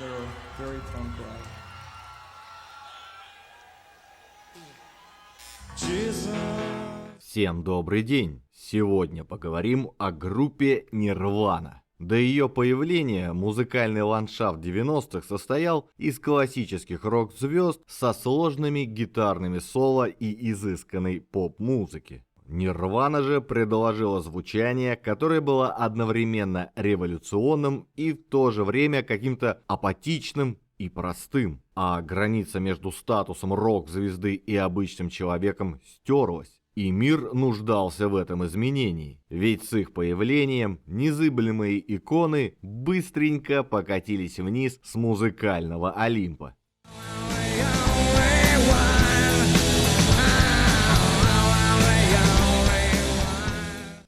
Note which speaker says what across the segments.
Speaker 1: They were very punk rock.
Speaker 2: Всем добрый день! Сегодня поговорим о группе Nirvana. До ее появления музыкальный ландшафт 90-х состоял из классических рок-звезд со сложными гитарными соло и изысканной поп-музыки. Nirvana же предложила звучание, которое было одновременно революционным и в то же время каким-то апатичным и простым, а граница между статусом рок-звезды и обычным человеком стерлась. И мир нуждался в этом изменении, ведь с их появлением незыблемые иконы быстренько покатились вниз с музыкального Олимпа.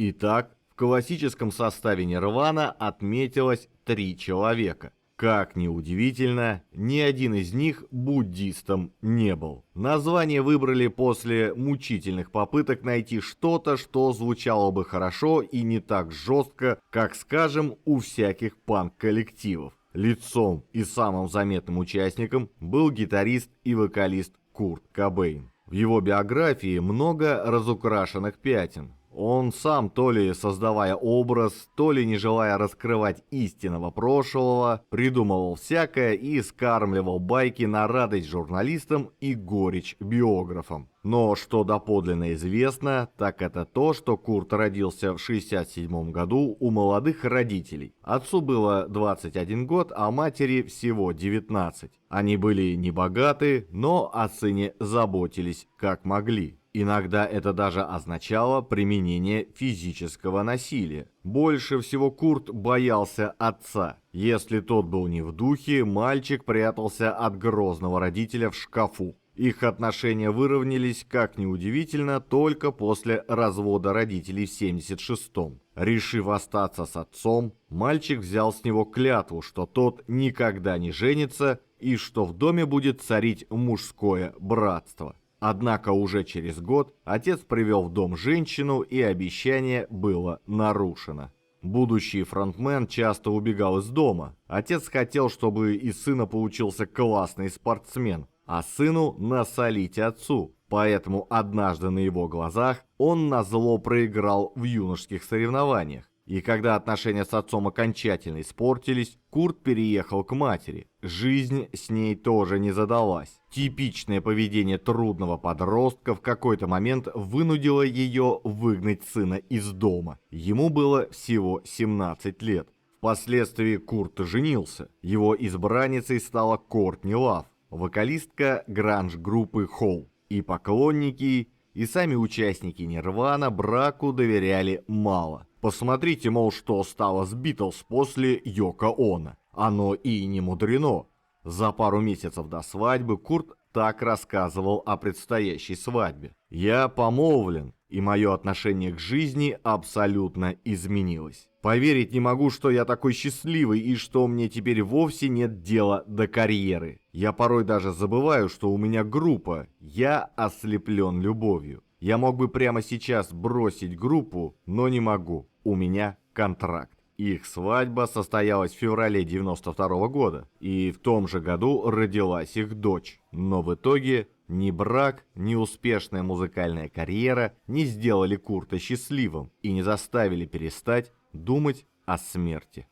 Speaker 2: Итак, в классическом составе Nirvana отметилось 3 человека. Как ни удивительно, ни один из них буддистом не был. Название выбрали после мучительных попыток найти что-то, что звучало бы хорошо и не так жестко, как, скажем, у всяких панк-коллективов. Лицом и самым заметным участником был гитарист и вокалист Курт Кобейн. В его биографии много разукрашенных пятен. Он сам, то ли создавая образ, то ли не желая раскрывать истинного прошлого, придумывал всякое и скармливал байки на радость журналистам и горечь биографам. Но что доподлинно известно, так это то, что Курт родился в 1967 году у молодых родителей. Отцу было 21 год, а матери всего 19. Они были небогаты, но о сыне заботились как могли. Иногда это даже означало применение физического насилия. Больше всего Курт боялся отца. Если тот был не в духе, мальчик прятался от грозного родителя в шкафу. Их отношения выровнялись, как ни удивительно, только после развода родителей в 1976-м. Решив остаться с отцом, мальчик взял с него клятву, что тот никогда не женится и что в доме будет царить мужское братство. Однако уже через год отец привел в дом женщину, и обещание было нарушено. Будущий фронтмен часто убегал из дома. Отец хотел, чтобы из сына получился классный спортсмен, а сыну насолить отцу. Поэтому однажды на его глазах он назло проиграл в юношеских соревнованиях. И когда отношения с отцом окончательно испортились, Курт переехал к матери. Жизнь с ней тоже не задалась. Типичное поведение трудного подростка в какой-то момент вынудило ее выгнать сына из дома. Ему было всего 17 лет. Впоследствии Курт женился. Его избранницей стала Кортни Лав, вокалистка гранж-группы Hole. И поклонники, и сами участники Nirvana браку доверяли мало. Посмотрите, мол, что стало с Битлз после Йоко Оно. Оно и не мудрено. За пару месяцев до свадьбы Курт так рассказывал о предстоящей свадьбе. «Я помолвлен, и мое отношение к жизни абсолютно изменилось. Поверить не могу, что я такой счастливый и что мне теперь вовсе нет дела до карьеры. Я порой даже забываю, что у меня группа. Я ослеплен любовью. Я мог бы прямо сейчас бросить группу, но не могу. У меня контракт». Их свадьба состоялась в феврале 92 года, и в том же году родилась их дочь. Но в итоге ни брак, ни успешная музыкальная карьера не сделали Курта счастливым и не заставили перестать думать о смерти.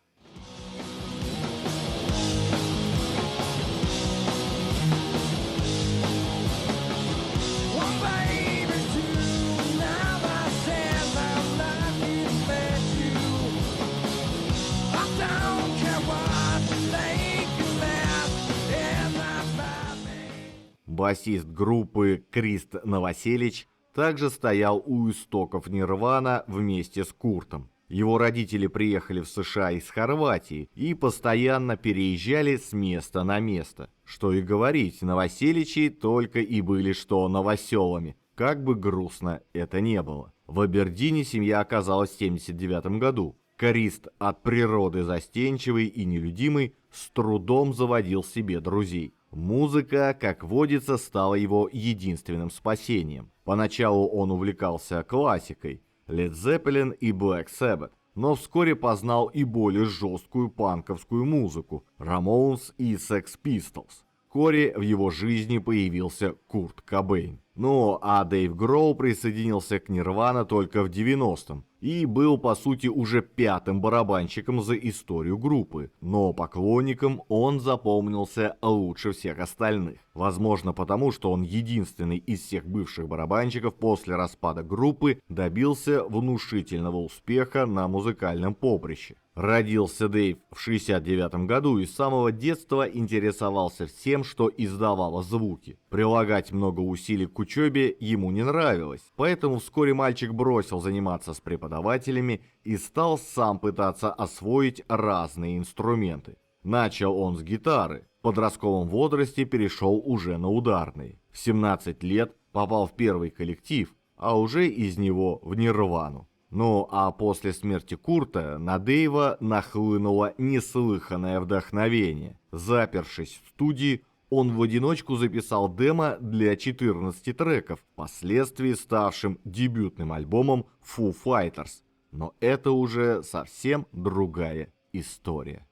Speaker 2: Басист группы Крист Новоселич также стоял у истоков Nirvana вместе с Куртом. Его родители приехали в США из Хорватии и постоянно переезжали с места на место. Что и говорить, Новоселичи только и были что новоселами, как бы грустно это не было. В Абердине семья оказалась в 1979 году. Крист, от природы застенчивый и нелюдимый, с трудом заводил себе друзей. Музыка, как водится, стала его единственным спасением. Поначалу он увлекался классикой, Led Zeppelin и Black Sabbath, но вскоре познал и более жесткую панковскую музыку – Ramones и Sex Pistols. Вскоре в его жизни появился Курт Кобейн. Ну а Дэйв Гроул присоединился к Нирвана только в 90-м и был по сути уже пятым барабанщиком за историю группы, но поклонникам он запомнился лучше всех остальных. Возможно потому, что он единственный из всех бывших барабанщиков после распада группы добился внушительного успеха на музыкальном поприще. Родился Дэйв в 1969 году и с самого детства интересовался всем, что издавало звуки. Прилагать много усилий к учебе ему не нравилось, поэтому вскоре мальчик бросил заниматься с преподавателями и стал сам пытаться освоить разные инструменты. Начал он с гитары, в подростковом возрасте перешел уже на ударные. В 17 лет попал в первый коллектив, а уже из него в Нирвану. Ну а после смерти Курта на Дэйва нахлынуло неслыханное вдохновение. Запершись в студии, он в одиночку записал демо для 14 треков, впоследствии ставшим дебютным альбомом Foo Fighters. Но это уже совсем другая история.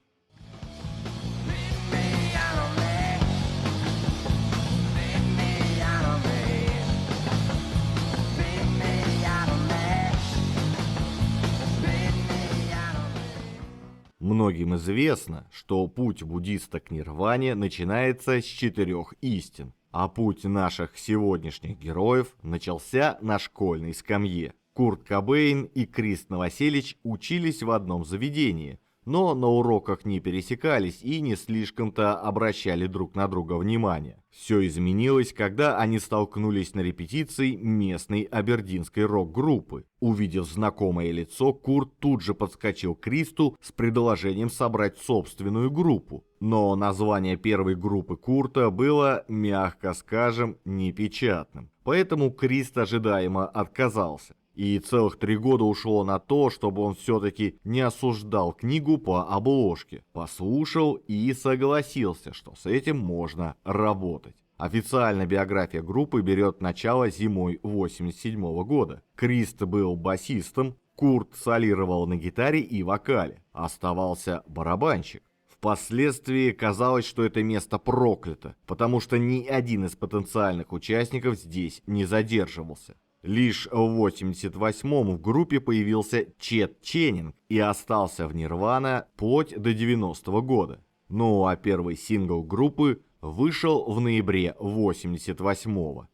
Speaker 2: Многим известно, что путь буддиста к нирване начинается с 4 истин, а путь наших сегодняшних героев начался на школьной скамье. Курт Кобейн и Крист Новоселич учились в одном заведении, но на уроках не пересекались и не слишком-то обращали друг на друга внимание. Все изменилось, когда они столкнулись на репетиции местной абердинской рок-группы. Увидев знакомое лицо, Курт тут же подскочил к Кристу с предложением собрать собственную группу. Но название первой группы Курта было, мягко скажем, непечатным. Поэтому Крист ожидаемо отказался. И целых 3 года ушло на то, чтобы он все-таки не осуждал книгу по обложке, послушал и согласился, что с этим можно работать. Официально биография группы берет начало зимой 1987 года. Крист был басистом, Курт солировал на гитаре и вокале, оставался барабанщик. Впоследствии казалось, что это место проклято, потому что ни один из потенциальных участников здесь не задерживался. Лишь в 1988-м в группе появился Чет Ченнинг и остался в Нирвана вплоть до 90-го года. Ну а первый сингл группы вышел в ноябре 1988-го.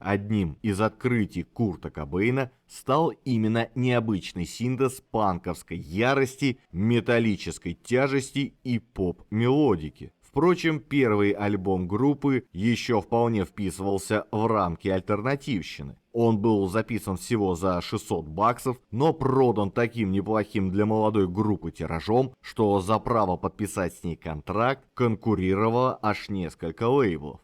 Speaker 2: Одним из открытий Курта Кобейна стал именно необычный синтез панковской ярости, металлической тяжести и поп-мелодики. Впрочем, первый альбом группы еще вполне вписывался в рамки альтернативщины. Он был записан всего за $600, но продан таким неплохим для молодой группы тиражом, что за право подписать с ней контракт конкурировало аж несколько лейблов.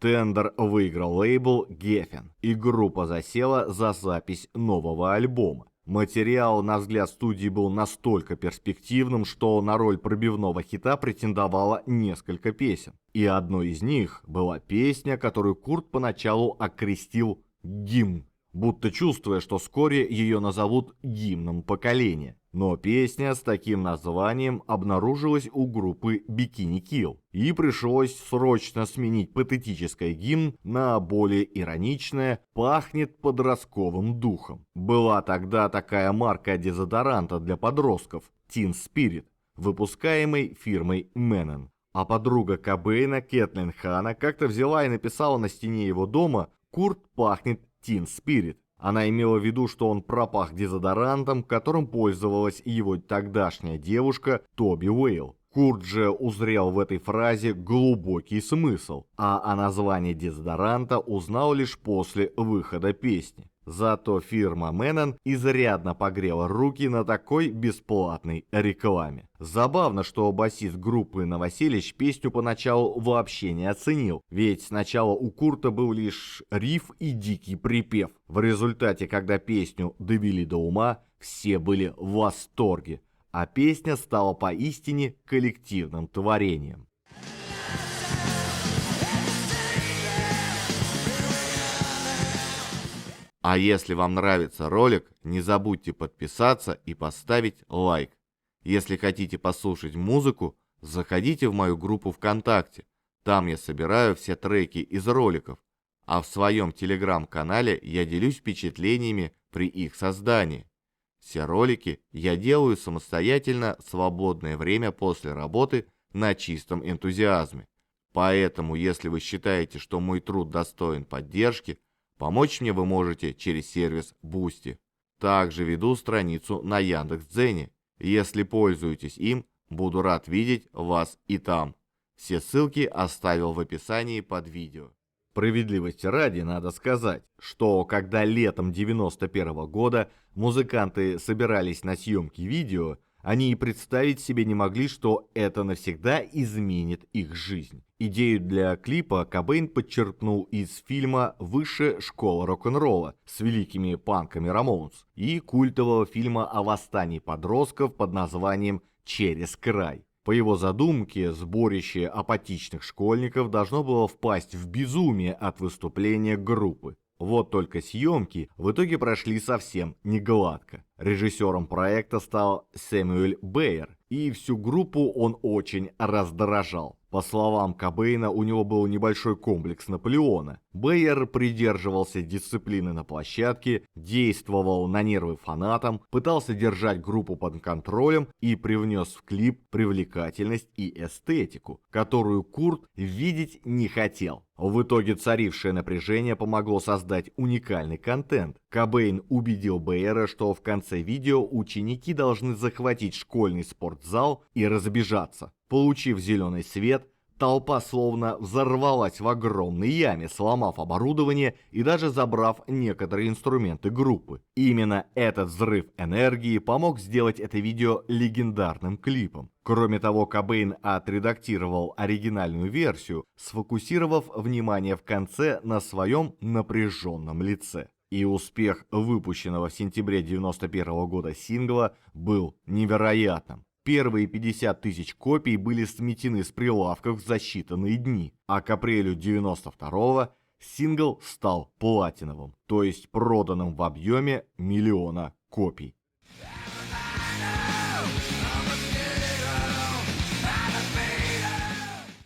Speaker 2: Тендер выиграл лейбл Geffen, и группа засела за запись нового альбома. Материал, на взгляд студии, был настолько перспективным, что на роль пробивного хита претендовало несколько песен. И одной из них была песня, которую Курт поначалу окрестил «Гимн», будто чувствуя, что вскоре ее назовут гимном поколения. Но песня с таким названием обнаружилась у группы Bikini Kill, и пришлось срочно сменить патетическое гимн на более ироничное «Пахнет подростковым духом». Была тогда такая марка дезодоранта для подростков Teen Spirit, выпускаемый фирмой Menon. А подруга Кобейна, Кэтлин Ханна, как-то взяла и написала на стене его дома «Курт пахнет Teen Spirit». Она имела в виду, что он пропах дезодорантом, которым пользовалась его тогдашняя девушка Тоби Уэйл. Курт же узрел в этой фразе глубокий смысл, а о названии дезодоранта узнал лишь после выхода песни. Зато фирма Мэнон изрядно погрела руки на такой бесплатной рекламе. Забавно, что басист группы Новоселищ песню поначалу вообще не оценил, ведь сначала у Курта был лишь риф и дикий припев. В результате, когда песню довели до ума, все были в восторге, а песня стала поистине коллективным творением. А если вам нравится ролик, не забудьте подписаться и поставить лайк. Если хотите послушать музыку, заходите в мою группу ВКонтакте. Там я собираю все треки из роликов, а в своем телеграм-канале я делюсь впечатлениями при их создании. Все ролики я делаю самостоятельно в свободное время после работы на чистом энтузиазме. Поэтому, если вы считаете, что мой труд достоин поддержки, помочь мне вы можете через сервис Boosty. Также веду страницу на Яндекс.Дзене. Если пользуетесь им, буду рад видеть вас и там. Все ссылки оставил в описании под видео. Справедливости ради надо сказать, что когда летом 91 года музыканты собирались на съемки видео, они и представить себе не могли, что это навсегда изменит их жизнь. Идею для клипа Кобейн подчеркнул из фильма «Высшая школа рок-н-ролла» с великими панками Рамоунс и культового фильма о восстании подростков под названием «Через край». По его задумке, сборище апатичных школьников должно было впасть в безумие от выступления группы. Вот только съемки в итоге прошли совсем не гладко. Режиссером проекта стал Сэмюэль Бэйер, и всю группу он очень раздражал. По словам Кобейна, у него был небольшой комплекс Наполеона. Бэйер придерживался дисциплины на площадке, действовал на нервы фанатам, пытался держать группу под контролем и привнес в клип привлекательность и эстетику, которую Курт видеть не хотел. В итоге царившее напряжение помогло создать уникальный контент. Кобейн убедил Бэйера, что в конце видео ученики должны захватить школьный спортзал и разбежаться. Получив зеленый свет, толпа словно взорвалась в огромной яме, сломав оборудование и даже забрав некоторые инструменты группы. Именно этот взрыв энергии помог сделать это видео легендарным клипом. Кроме того, Кобейн отредактировал оригинальную версию, сфокусировав внимание в конце на своем напряженном лице. И успех выпущенного в сентябре 91 года сингла был невероятным. Первые 50 тысяч копий были сметены с прилавков за считанные дни, а к апрелю 92-го сингл стал платиновым, то есть проданным в объеме 1 миллиона копий.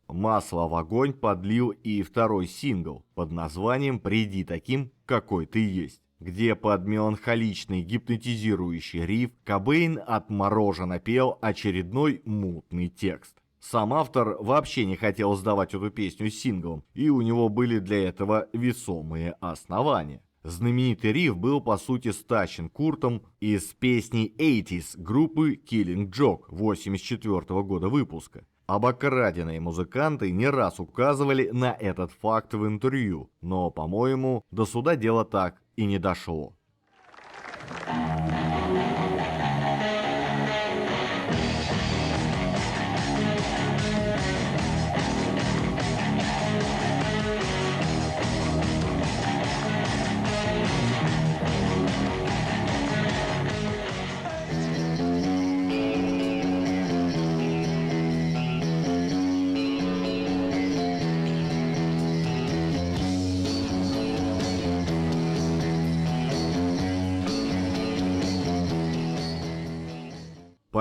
Speaker 2: Масло в огонь подлил и второй сингл под названием «Приди таким, какой ты есть», где под меланхоличный гипнотизирующий риф Кобейн отмороженно пел очередной мутный текст. Сам автор вообще не хотел сдавать эту песню синглом, и у него были для этого весомые основания. Знаменитый риф был по сути стащен Куртом из песни 80s группы Killing Joke 1984 года выпуска. Обокраденные музыканты не раз указывали на этот факт в интервью, но, по-моему, до суда дело так и не дошло.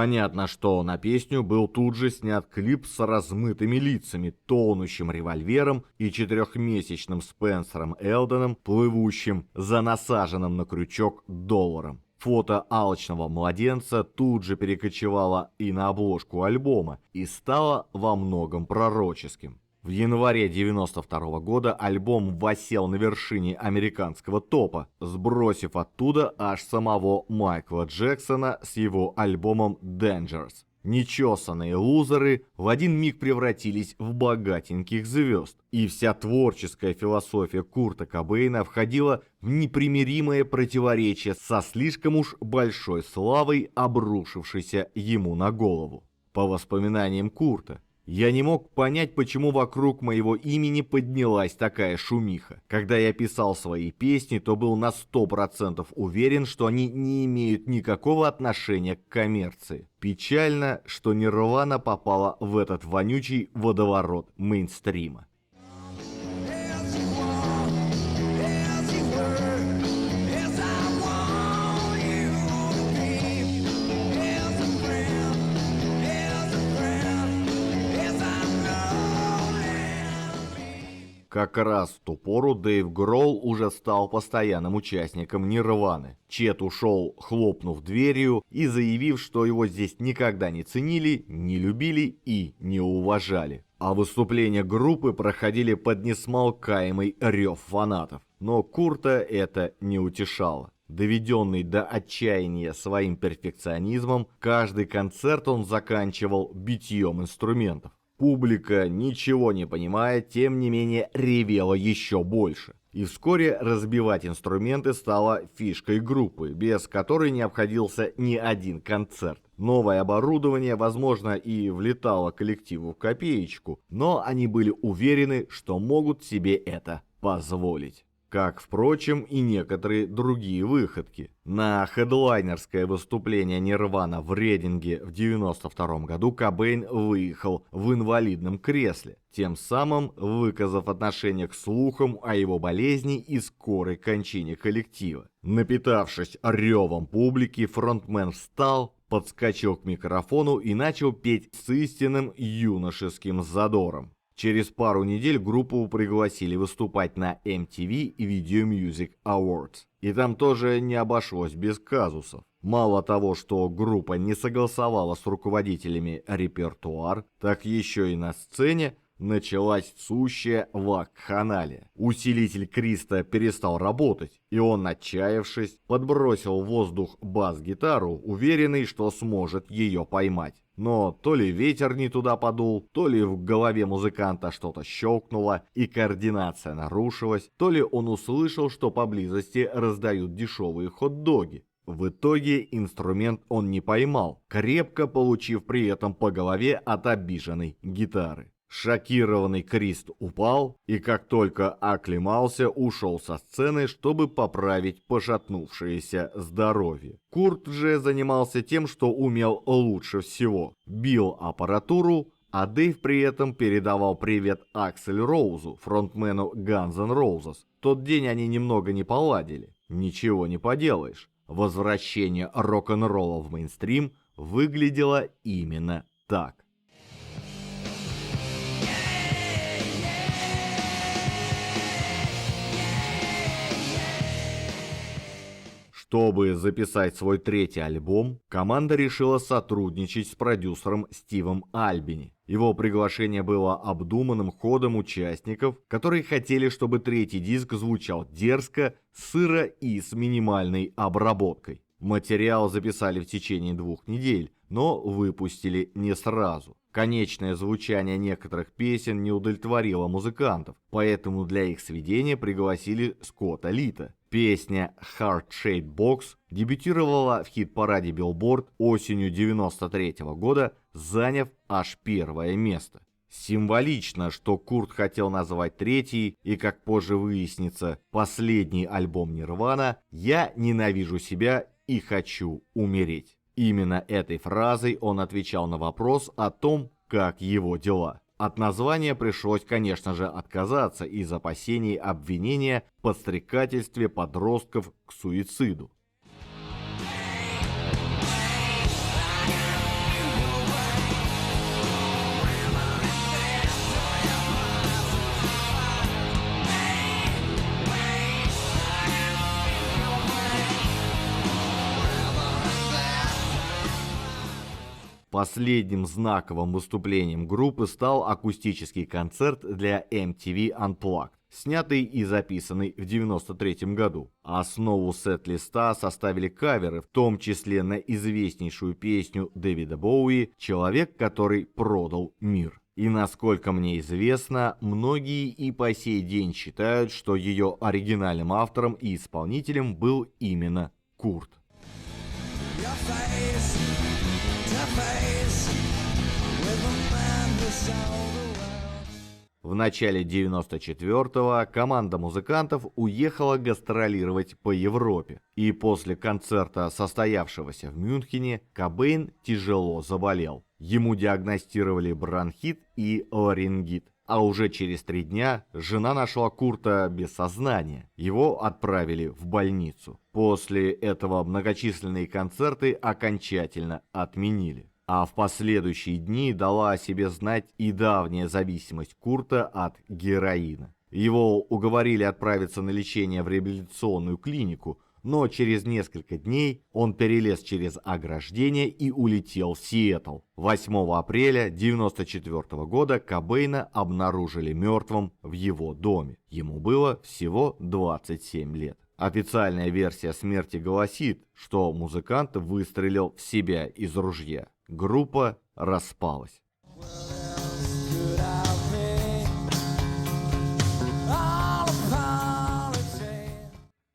Speaker 2: Понятно, что на песню был тут же снят клип с размытыми лицами, тонущим револьвером и 4-месячным Спенсером Элдоном, плывущим за насаженным на крючок долларом. Фото алчного младенца тут же перекочевало и на обложку альбома и стало во многом пророческим. В январе 92 года альбом воссел на вершине американского топа, сбросив оттуда аж самого Майкла Джексона с его альбомом Dangerous. Нечесанные лузеры в один миг превратились в богатеньких звезд, и вся творческая философия Курта Кобейна входила в непримиримое противоречие со слишком уж большой славой, обрушившейся ему на голову. По воспоминаниям Курта, я не мог понять, почему вокруг моего имени поднялась такая шумиха. Когда я писал свои песни, то был на 100% уверен, что они не имеют никакого отношения к коммерции. Печально, что Нирвана попала в этот вонючий водоворот мейнстрима. Как раз в ту пору Дэйв Гролл уже стал постоянным участником Нирваны. Чет ушел, хлопнув дверью и заявив, что его здесь никогда не ценили, не любили и не уважали. А выступления группы проходили под несмолкаемый рев фанатов. Но Курта это не утешало. Доведенный до отчаяния своим перфекционизмом, каждый концерт он заканчивал битьем инструментов. Публика, ничего не понимая, тем не менее ревела еще больше. И вскоре разбивать инструменты стало фишкой группы, без которой не обходился ни один концерт. Новое оборудование, возможно, и влетало коллективу в копеечку, но они были уверены, что могут себе это позволить. Как, впрочем, и некоторые другие выходки. На хедлайнерское выступление Нирвана в Рейдинге в 1992 году Кобейн выехал в инвалидном кресле, тем самым выказав отношение к слухам о его болезни и скорой кончине коллектива. Напитавшись ревом публики, фронтмен встал, подскочил к микрофону и начал петь с истинным юношеским задором. Через пару недель группу пригласили выступать на MTV Video Music Awards. И там тоже не обошлось без казусов. Мало того, что группа не согласовала с руководителями репертуар, так еще и на сцене началась сущая вакханалия. Усилитель Криста перестал работать, и он, отчаявшись, подбросил в воздух бас-гитару, уверенный, что сможет ее поймать. Но то ли ветер не туда подул, то ли в голове музыканта что-то щелкнуло и координация нарушилась, то ли он услышал, что поблизости раздают дешевые хот-доги. В итоге инструмент он не поймал, крепко получив при этом по голове от обиженной гитары. Шокированный Крист упал и, как только оклемался, ушел со сцены, чтобы поправить пошатнувшееся здоровье. Курт же занимался тем, что умел лучше всего. Бил аппаратуру, а Дэйв при этом передавал привет Акселю Роузу, фронтмену Guns N' Roses. В тот день они немного не поладили. Ничего не поделаешь. Возвращение рок-н-ролла в мейнстрим выглядело именно так. Чтобы записать свой третий альбом, команда решила сотрудничать с продюсером Стивом Альбини. Его приглашение было обдуманным ходом участников, которые хотели, чтобы третий диск звучал дерзко, сыро и с минимальной обработкой. Материал записали в течение 2 недель, но выпустили не сразу. Конечное звучание некоторых песен не удовлетворило музыкантов, поэтому для их сведения пригласили Скотта Лита. Песня Heart Shaped Box дебютировала в хит-параде Billboard осенью 1993 года, заняв аж 1-е место. Символично, что Курт хотел назвать третий и, как позже выяснится, последний альбом Нирвана «Я ненавижу себя и хочу умереть». Именно этой фразой он отвечал на вопрос о том, как его дела. От названия пришлось, конечно же, отказаться из опасений обвинения в подстрекательстве подростков к суициду. Последним знаковым выступлением группы стал акустический концерт для MTV Unplugged, снятый и записанный в 1993 году. Основу сет-листа составили каверы, в том числе на известнейшую песню Дэвида Боуи «Человек, который продал мир». И насколько мне известно, многие и по сей день считают, что ее оригинальным автором и исполнителем был именно Курт. В начале 94-го команда музыкантов уехала гастролировать по Европе. И после концерта, состоявшегося в Мюнхене, Кобейн тяжело заболел. Ему диагностировали бронхит и ларингит. А уже через 3 дня жена нашла Курта без сознания. Его отправили в больницу. После этого многочисленные концерты окончательно отменили. А в последующие дни дала о себе знать и давняя зависимость Курта от героина. Его уговорили отправиться на лечение в реабилитационную клинику, но через несколько дней он перелез через ограждение и улетел в Сиэтл. 8 апреля 1994 года Кобейна обнаружили мертвым в его доме. Ему было всего 27 лет. Официальная версия смерти гласит, что музыкант выстрелил в себя из ружья. Группа распалась.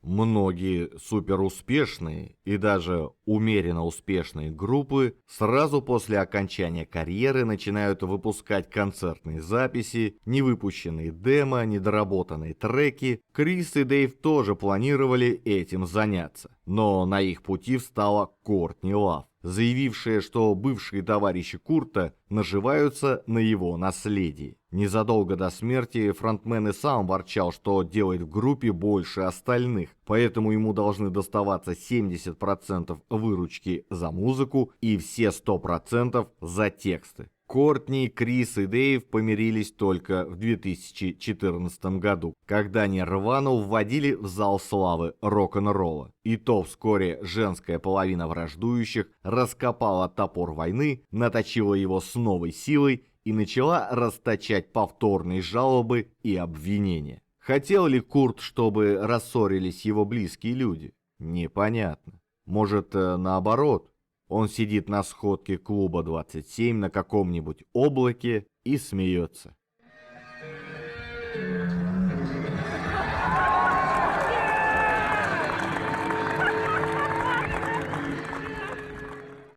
Speaker 2: Многие суперуспешные и даже умеренно успешные группы сразу после окончания карьеры начинают выпускать концертные записи, невыпущенные демо, недоработанные треки. Крис и Дэйв тоже планировали этим заняться, но на их пути встала Кортни Лав, заявившая, что бывшие товарищи Курта наживаются на его наследии. Незадолго до смерти фронтмен и сам ворчал, что делает в группе больше остальных, поэтому ему должны доставаться 70% выручки за музыку и все 100% за тексты. Кортни, Крис и Дэйв помирились только в 2014 году, когда Нирвану вводили в зал славы рок-н-ролла. И то вскоре женская половина враждующих раскопала топор войны, наточила его с новой силой и начала расточать повторные жалобы и обвинения. Хотел ли Курт, чтобы рассорились его близкие люди? Непонятно. Может, наоборот? Он сидит на сходке клуба 27 на каком-нибудь облаке и смеется.